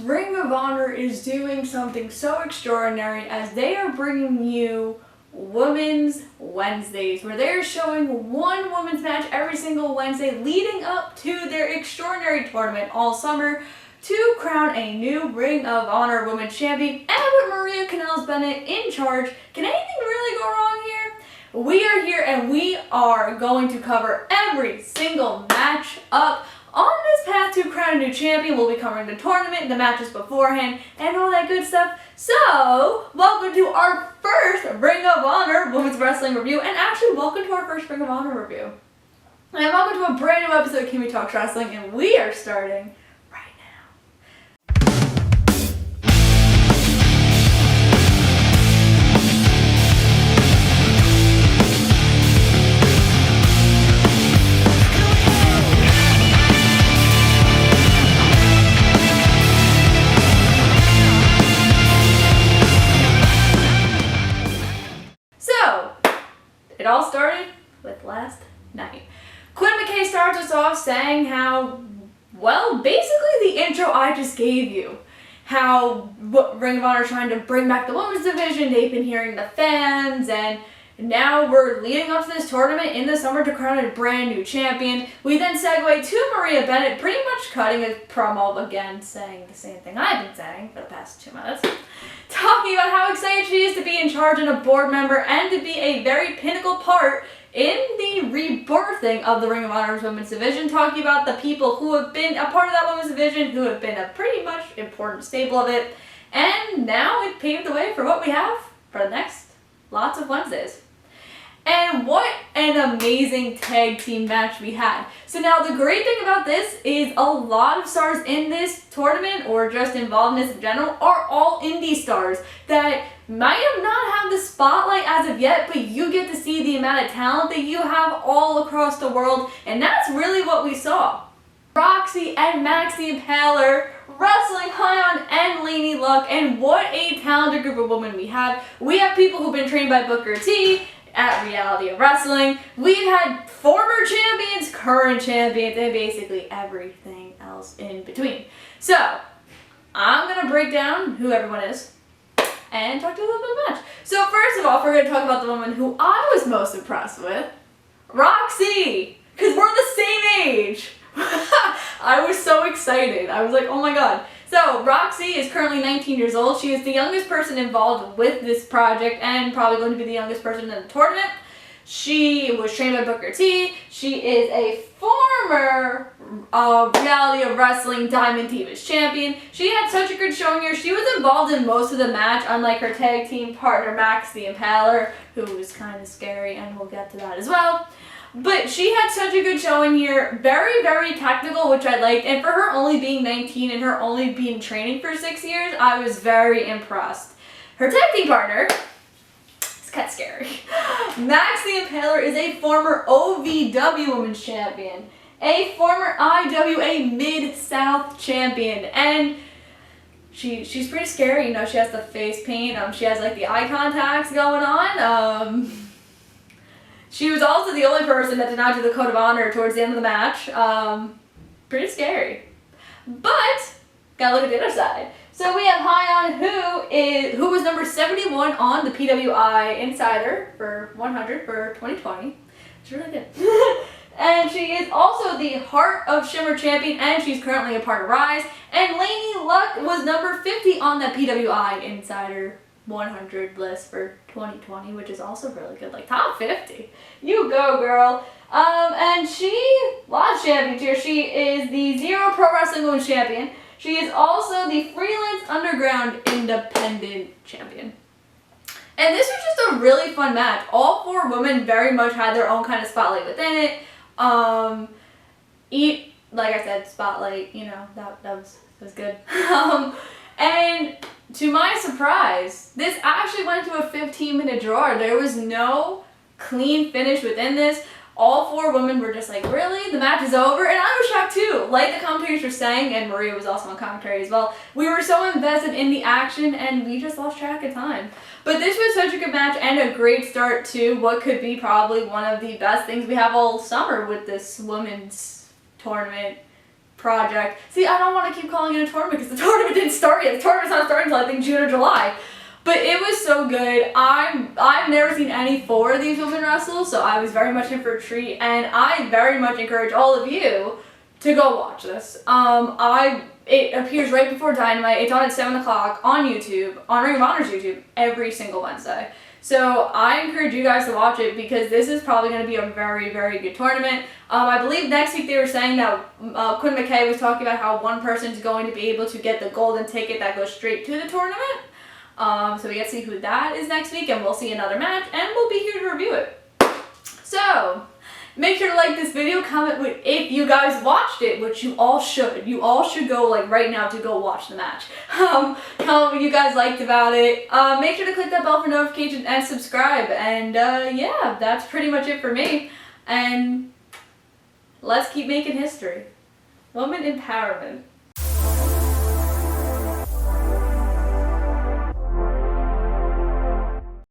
Ring of Honor is doing something so extraordinary as they are bringing you Women's Wednesdays, where they are showing one women's match every single Wednesday leading up to their extraordinary tournament all summer to crown a new Ring of Honor Women's Champion. And with Maria Kanellis-Bennett in charge, can anything really go wrong here? We are here and we are going to cover every single match up on this path to crown a new champion. We'll be covering the tournament, the matches beforehand, and all that good stuff. So, welcome to our first Ring of Honor Women's Wrestling review, and actually welcome to our first Ring of Honor review. And welcome to a brand new episode of Kimmy Talks Wrestling, and we are starting right now. So, it all started with last night. Quinn McKay starts us off saying how, well, basically the intro I just gave you. How Ring of Honor is trying to bring back the women's division, they've been hearing the fans, and now we're leading up to this tournament in the summer to crown a brand new champion. We then segue to Maria Bennett, pretty much cutting a promo again, saying the same thing I've been saying for the past 2 minutes. Talking about how excited she is to be in charge and a board member and to be a very pinnacle part in the rebirthing of the Ring of Honor's women's division. Talking about the people who have been a part of that women's division, who have been a pretty much important staple of it. And now it paved the way for what we have for the next lots of Wednesdays. And what an amazing tag team match we had. So now the great thing about this is a lot of stars in this tournament, or just involved in this in general, are all indie stars that might have not had the spotlight as of yet, but you get to see the amount of talent that you have all across the world, and that's really what we saw. Roxy and Max the Impaler wrestling Hyon and Laney Luck, and what a talented group of women we have. We have people who've been trained by Booker T at Reality of Wrestling. We've had former champions, current champions, and basically everything else in between. So, I'm going to break down who everyone is and talk to you a little bit about the match. So first of all, we're going to talk about the woman who I was most impressed with, Roxy, because we're the same age. I was so excited. I was like, oh my god. So, Roxy is currently 19 years old. She is the youngest person involved with this project and probably going to be the youngest person in the tournament. She was trained by Booker T. She is a former Reality of Wrestling Diamond Divas champion. She had such a good showing here. She was involved in most of the match, unlike her tag team partner Max the Impaler, who was kind of scary, and we'll get to that as well. But she had such a good showing here, very, very technical, which I liked, and for her only being 19 and her only being training for 6 years, I was very impressed. Her tag team partner, it's kind of scary. Max the Impaler is a former OVW Women's Champion, a former IWA Mid-South Champion, and she's pretty scary. You know, she has the face paint, she has like the eye contacts going on, She was also the only person that did not do the Code of Honor towards the end of the match. Pretty scary. But, gotta look at the other side. So we have Hyon, who was number 71 on the PWI Insider for 100 for 2020. It's really good. And she is also the Heart of Shimmer champion, and she's currently a part of Rise. And Laney Luck was number 50 on the PWI Insider 100 list for 2020, which is also really good, like top 50. You go, girl. And she lost champions here. She is the Zero Pro Wrestling Women's Champion. She is also the Freelance Underground Independent Champion. And this was just a really fun match. All 4 women very much had their own kind of spotlight within it. Like I said, spotlight, you know, that was good. And to my surprise, this actually went to a 15-minute draw. There was no clean finish within this. All 4 women were just like, really? The match is over? And I was shocked too. Like the commentators were saying, and Maria was also on commentary as well, we were so invested in the action and we just lost track of time. But this was such a good match and a great start to what could be probably one of the best things we have all summer with this women's tournament project. See, I don't want to keep calling it a tournament because the tournament didn't start yet. The tournament's not starting until I think June or July. But it was so good. I've never seen any 4 of these women wrestle, so I was very much in for a treat, and I very much encourage all of you to go watch this. It appears right before Dynamite. It's on at 7 o'clock on YouTube, on Ring of Honor's YouTube, every single Wednesday. So I encourage you guys to watch it because this is probably going to be a very, very good tournament. I believe next week they were saying that Quinn McKay was talking about how one person is going to be able to get the golden ticket that goes straight to the tournament. So we get to see who that is next week, and we'll see another match, and we'll be here to review it. So make sure to like this video, comment if you guys watched it, which you all should. You all should go like right now to go watch the match. Comment what you guys liked about it. Make sure to click that bell for notifications and subscribe. And yeah, that's pretty much it for me. And let's keep making history. Woman empowerment.